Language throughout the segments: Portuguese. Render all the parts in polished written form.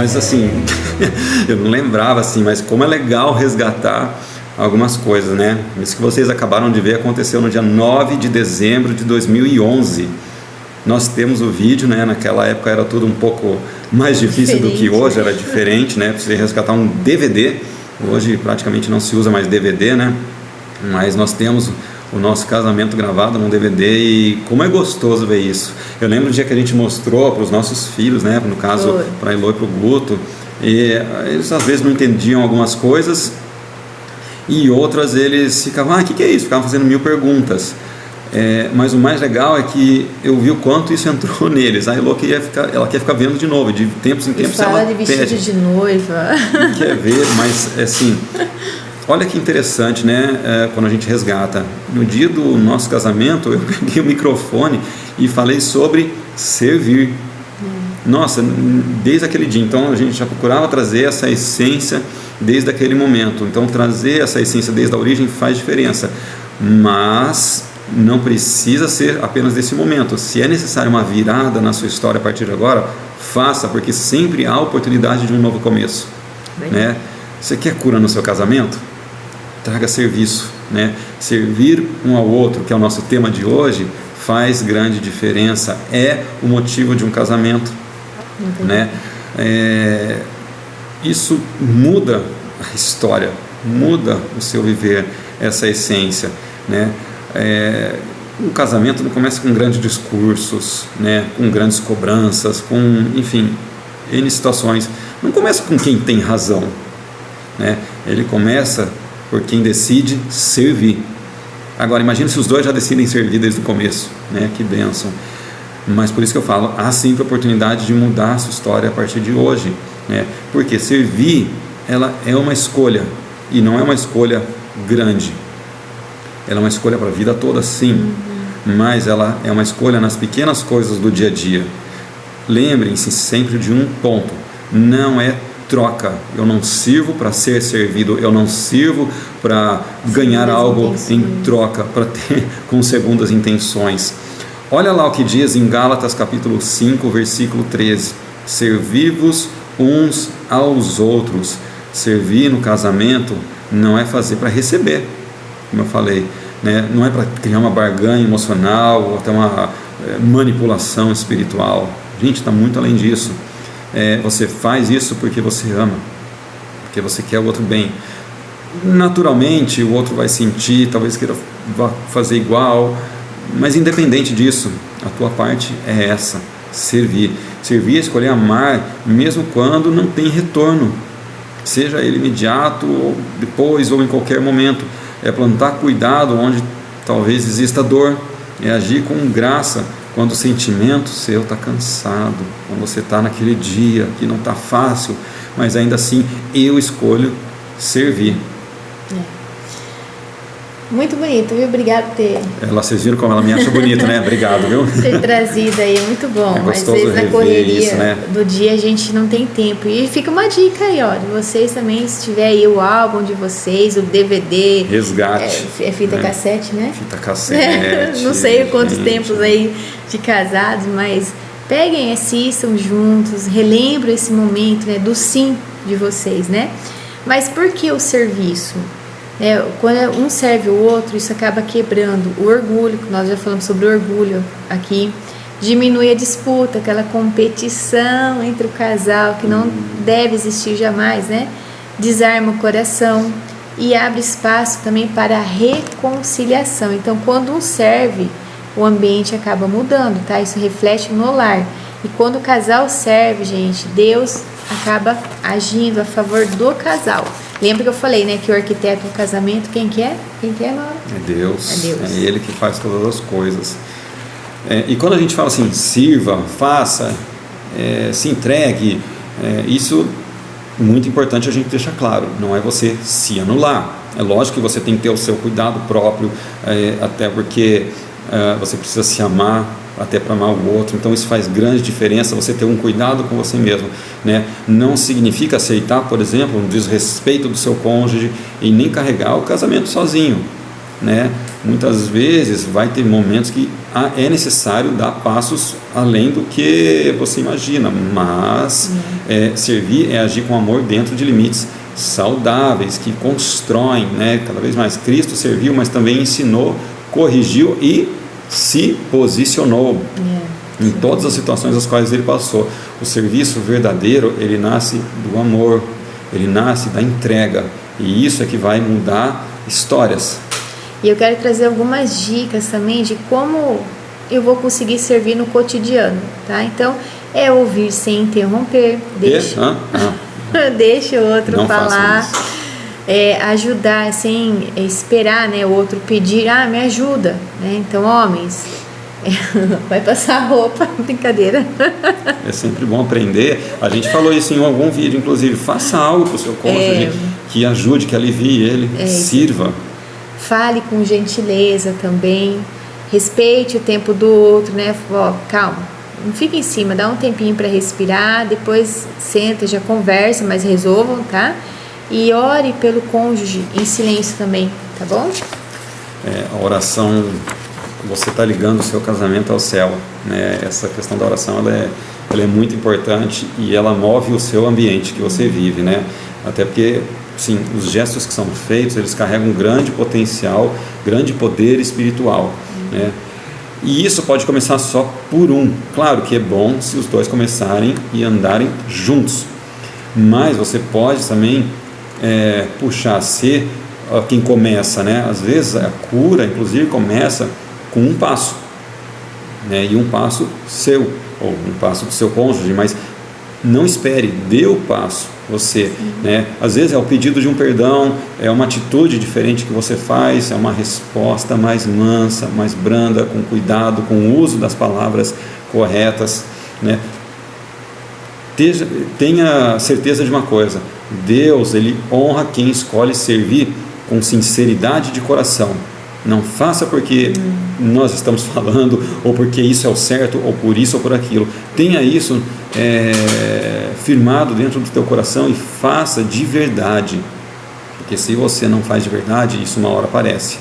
Mas assim, eu não lembrava assim, mas como é legal resgatar algumas coisas, né? Isso que vocês acabaram de ver aconteceu no dia 9 de dezembro de 2011. Nós temos o vídeo, né? Naquela época era tudo um pouco mais difícil do que hoje, era diferente, né? Precisa resgatar um DVD. Hoje praticamente não se usa mais DVD, né? Mas nós temos o nosso casamento gravado num DVD e como é gostoso ver isso. Eu lembro do dia que a gente mostrou para os nossos filhos, né? No caso, para a Elô e para o Guto, e eles às vezes não entendiam algumas coisas e outras eles ficavam, o que é isso? Ficavam fazendo 1000 perguntas. Mas o mais legal é que eu vi o quanto isso entrou neles. A Elô ela quer ficar vendo de novo, de tempos em tempos ela de vestido pede, de noiva. quer ver, mas assim, olha que interessante, né? Quando a gente resgata. No dia do nosso casamento, eu peguei o microfone e falei sobre servir. Nossa, desde aquele dia, então a gente já procurava trazer essa essência desde aquele momento. Então trazer essa essência desde a origem faz diferença, mas não precisa ser apenas desse momento. Se é necessário uma virada na sua história a partir de agora, faça, porque sempre há oportunidade de um novo começo, né? Você quer cura no seu casamento? Traga serviço, né? Servir um ao outro, que é o nosso tema de hoje, faz grande diferença, é o motivo de um casamento, né? Isso muda a história, muda o seu viver, essa essência, né? O casamento não começa com grandes discursos, né? Com grandes cobranças, com, enfim, N situações. Não começa com quem tem razão, né? Ele começa por quem decide servir. Agora, imagine se os dois já decidem servir desde o começo, né? Que bênção. Mas por isso que eu falo, há sempre a oportunidade de mudar a sua história a partir de hoje, né? Porque servir, ela é uma escolha, e não é uma escolha grande. Ela é uma escolha para a vida toda, sim, mas ela é uma escolha nas pequenas coisas do dia a dia. Lembrem-se sempre de um ponto: não é troca. Eu não sirvo para ser servido, eu não sirvo para ganhar algo em troca, para ter com segundas intenções. Olha lá o que diz em Gálatas capítulo 5, versículo 13: servi-vos uns aos outros. Servir no casamento não é fazer para receber, como eu falei, né? Não é para criar uma barganha emocional ou até uma manipulação espiritual. Gente, está muito além disso. Você faz isso porque você ama, porque você quer o outro bem. Naturalmente o outro vai sentir, talvez queira fazer igual, mas independente disso, a tua parte é essa: servir. Servir é escolher amar mesmo quando não tem retorno, seja ele imediato ou depois ou em qualquer momento. É plantar cuidado onde talvez exista dor, é agir com graça quando o sentimento seu está cansado, quando você está naquele dia que não está fácil, mas ainda assim eu escolho servir. Muito bonito, viu? Obrigado por ter... Vocês viram como ela me acha bonito, né? Obrigado, viu? Ter trazido aí, muito bom. É Às vezes na correria isso, né? Do dia a gente não tem tempo. E fica uma dica aí, ó, de vocês também, se tiver aí o álbum de vocês, o DVD. Resgate. É fita cassete, né? Fita cassete. Não sei quantos tempos aí de casados, mas peguem, assistam juntos, relembram esse momento, né? Do sim de vocês, né? Mas por que o serviço? Quando um serve o outro, isso acaba quebrando o orgulho, que nós já falamos sobre o orgulho aqui, diminui a disputa, aquela competição entre o casal que não deve existir jamais, né? Desarma o coração e abre espaço também para a reconciliação. Então, quando um serve, o ambiente acaba mudando, tá? Isso reflete no lar. E quando o casal serve, gente, Deus acaba agindo a favor do casal. Lembra que eu falei, né, que o arquiteto do casamento, quem que é? Quem que é, Laura? É Deus. É Deus. É Ele que faz todas as coisas. E quando a gente fala assim, sirva, faça, se entregue, isso é muito importante a gente deixar claro. Não é você se anular. É lógico que você tem que ter o seu cuidado próprio, até porque você precisa se amar, até para amar o outro. Então isso faz grande diferença, você ter um cuidado com você mesmo, né? Não significa aceitar, por exemplo, um desrespeito do seu cônjuge e nem carregar o casamento sozinho, né? muitas vezes vai ter momentos que é necessário dar passos além do que você imagina, mas servir é agir com amor dentro de limites saudáveis, que constroem, né, cada vez mais. Cristo serviu, mas também ensinou, corrigiu e se posicionou em todas as situações às quais ele passou. O serviço verdadeiro, ele nasce do amor, ele nasce da entrega, e isso é que vai mudar histórias. E eu quero trazer algumas dicas também de como eu vou conseguir servir no cotidiano, tá? Então, é ouvir sem interromper, deixa o outro Não falar, ajudar sem esperar, né, o outro pedir, me ajuda, né? Então, homens, vai passar roupa, brincadeira. É sempre bom aprender. A gente falou isso em algum vídeo, inclusive. Faça algo para o seu cônjuge que ajude, que alivie ele, sirva. Fale com gentileza também, respeite o tempo do outro, né? Calma, não fica em cima, dá um tempinho para respirar, depois senta, já conversa, mas resolvam, tá? E ore pelo cônjuge em silêncio também, tá bom? A oração, você está ligando o seu casamento ao céu, né? Essa questão da oração, ela é muito importante e ela move o seu ambiente que você vive, né? Até porque, sim, os gestos que são feitos, eles carregam um grande potencial, grande poder espiritual, né? E isso pode começar só por um. Claro que é bom se os dois começarem e andarem juntos, mas você pode também puxar a ser quem começa, né? Às vezes a cura, inclusive, começa com um passo, né? E um passo seu, ou um passo do seu cônjuge, mas não espere, dê o passo você, né? Às vezes é o pedido de um perdão, é uma atitude diferente que você faz, é uma resposta mais mansa, mais branda, com cuidado, com o uso das palavras corretas, né? Tenha certeza de uma coisa: Deus, Ele honra quem escolhe servir com sinceridade de coração. Não faça porque nós estamos falando, ou porque isso é o certo, ou por isso ou por aquilo. Tenha isso firmado dentro do teu coração e faça de verdade. Porque se você não faz de verdade, isso uma hora aparece.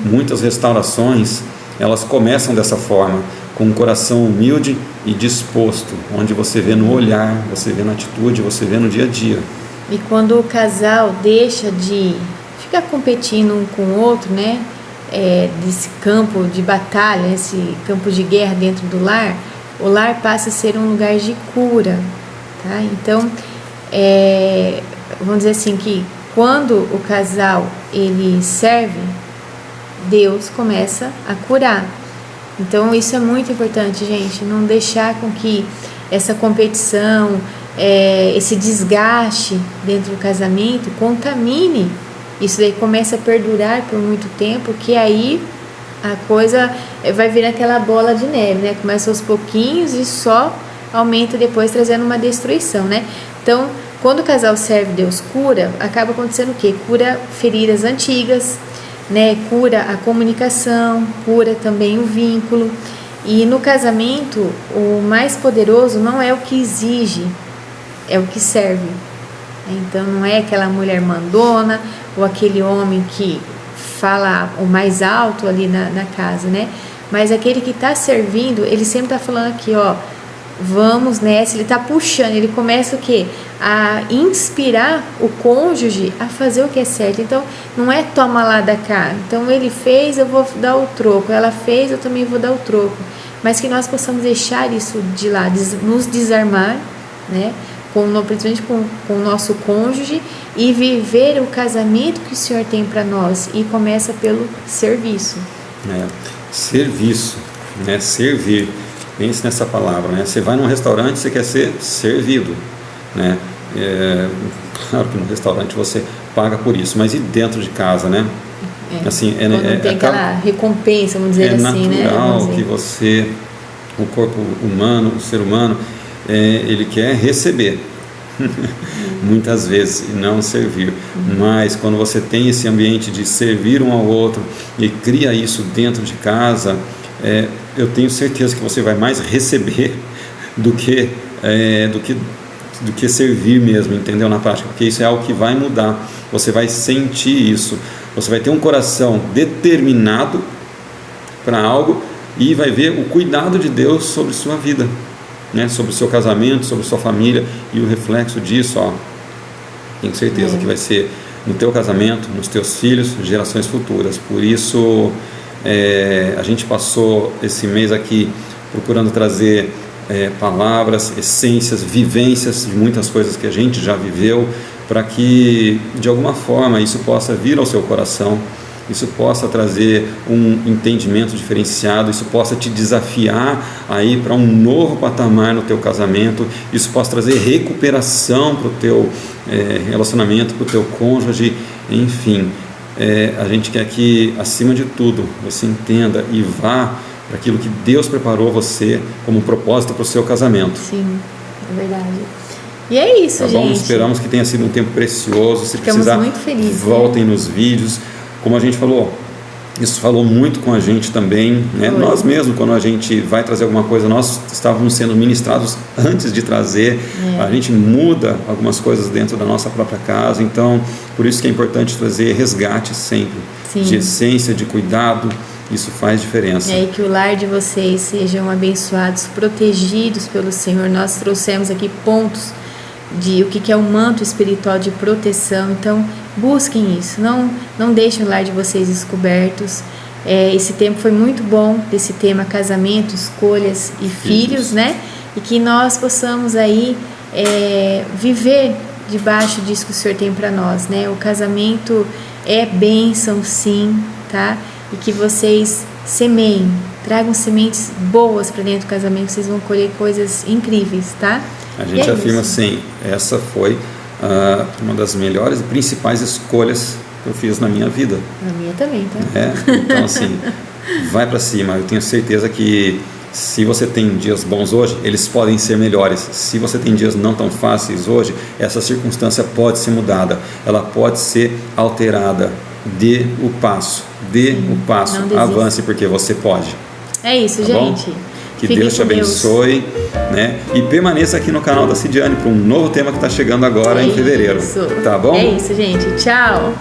Muitas restaurações, elas começam dessa forma, com um coração humilde e disposto, onde você vê no olhar, você vê na atitude, você vê no dia a dia. E quando o casal deixa de ficar competindo um com o outro, né? Desse campo de batalha, esse campo de guerra dentro do lar, o lar passa a ser um lugar de cura, tá? Então, vamos dizer assim, que quando o casal ele serve, Deus começa a curar. Então isso é muito importante, gente, não deixar com que essa competição, esse desgaste dentro do casamento contamine. Isso daí começa a perdurar por muito tempo, que aí a coisa vai vir aquela bola de neve, né? Começa aos pouquinhos e só aumenta depois, trazendo uma destruição, né? Então, quando o casal serve, Deus cura, acaba acontecendo o quê? Cura feridas antigas, né? Cura a comunicação, cura também o vínculo. E no casamento, o mais poderoso não é o que exige, é o que serve. Então não é aquela mulher mandona ou aquele homem que fala o mais alto ali na casa, né? Mas aquele que está servindo, ele sempre está falando aqui, vamos nessa, ele está puxando, ele começa o quê? A inspirar o cônjuge a fazer o que é certo. Então não é toma lá da cá, então ele fez, eu vou dar o troco, ela fez, eu também vou dar o troco. Mas que nós possamos deixar isso de lado, nos desarmar, né? Principalmente com o nosso cônjuge, e viver o casamento que o Senhor tem para nós, e começa pelo serviço. Serviço, né? Servir, pense nessa palavra, né? Você vai num restaurante, você quer ser servido, né? Claro que no restaurante você paga por isso, mas e dentro de casa, né? Assim, quando tem aquela recompensa, vamos dizer assim, né? É natural que você, o corpo humano, o ser humano, ele quer receber muitas vezes e não servir. Mas quando você tem esse ambiente de servir um ao outro e cria isso dentro de casa, eu tenho certeza que você vai mais receber do que servir mesmo, entendeu? Na prática, porque isso é algo que vai mudar, você vai sentir isso. Você vai ter um coração determinado para algo e vai ver o cuidado de Deus sobre sua vida, né? Sobre o seu casamento, sobre sua família, e o reflexo disso, ó, tenho certeza que vai ser no teu casamento, nos teus filhos, gerações futuras. Por isso a gente passou esse mês aqui procurando trazer palavras, essências, vivências de muitas coisas que a gente já viveu, para que de alguma forma isso possa vir ao seu coração, isso possa trazer um entendimento diferenciado, isso possa te desafiar aí para um novo patamar no teu casamento, isso possa trazer recuperação para o teu relacionamento, para o teu cônjuge, enfim. A gente quer que, acima de tudo, você entenda e vá para aquilo que Deus preparou você como propósito para o seu casamento. Sim, é verdade. E é isso, tá bom? gente. Esperamos que tenha sido um tempo precioso. Se Ficamos precisar, muito felizes, voltem nos vídeos. Como a gente falou, isso falou muito com a gente também, né? Nós mesmos, quando a gente vai trazer alguma coisa, nós estávamos sendo ministrados antes de trazer. A gente muda algumas coisas dentro da nossa própria casa. Então, por isso que é importante trazer resgate sempre. Sim. De essência, de cuidado. Isso faz diferença. E que o lar de vocês sejam abençoados, protegidos pelo Senhor. Nós trouxemos aqui pontos de o que é um manto espiritual de proteção. Então, busquem isso. Não deixem o lar de vocês descobertos. Esse tempo foi muito bom, desse tema casamento, escolhas e filhos, né? E que nós possamos aí viver debaixo disso que o Senhor tem para nós, né? O casamento é bênção, sim, tá? E que vocês semeiem, tragam sementes boas para dentro do casamento, vocês vão colher coisas incríveis, tá? A gente afirma assim, essa foi uma das melhores e principais escolhas que eu fiz na minha vida. Na minha também, tá? Então assim, vai para cima. Eu tenho certeza que se você tem dias bons hoje, eles podem ser melhores. Se você tem dias não tão fáceis hoje, essa circunstância pode ser mudada, ela pode ser alterada. Dê o passo, avance, porque você pode. É isso, gente. Bom? Que Deus te abençoe, né? E permaneça aqui no canal da Cidiane para um novo tema que está chegando agora em fevereiro. Isso. Tá bom? É isso, gente. Tchau.